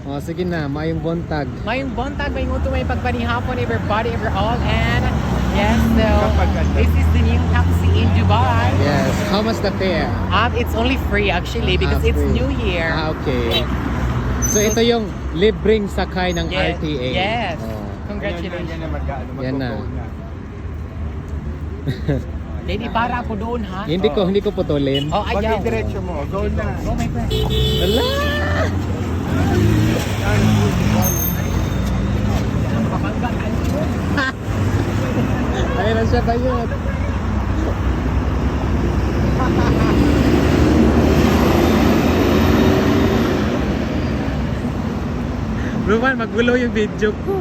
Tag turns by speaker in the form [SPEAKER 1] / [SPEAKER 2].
[SPEAKER 1] Oh, sige na, mayong buntag.
[SPEAKER 2] Mayong buntag, mayong uto, may pagpanihapon, everybody, overall, and yes, so this is the new taxi in Dubai.
[SPEAKER 1] Yes. How much the fare?
[SPEAKER 2] It's only free actually because it's
[SPEAKER 1] free.
[SPEAKER 2] New Year.
[SPEAKER 1] Okay.
[SPEAKER 2] Yes.
[SPEAKER 1] So ito yung libreng sakay ng
[SPEAKER 2] Yes.
[SPEAKER 1] RTA.
[SPEAKER 2] Yes.
[SPEAKER 1] Oh.
[SPEAKER 2] Congratulations.
[SPEAKER 1] Yan na.
[SPEAKER 2] Lady, para ako doon, ha?
[SPEAKER 1] Hindi ko putulin.
[SPEAKER 2] Oh, ayaw.
[SPEAKER 3] Pag diretso mo, go na.
[SPEAKER 2] Oh, my friend.
[SPEAKER 1] Wala! Ayun na siya ba yun? Roman, maggulo yung video ko.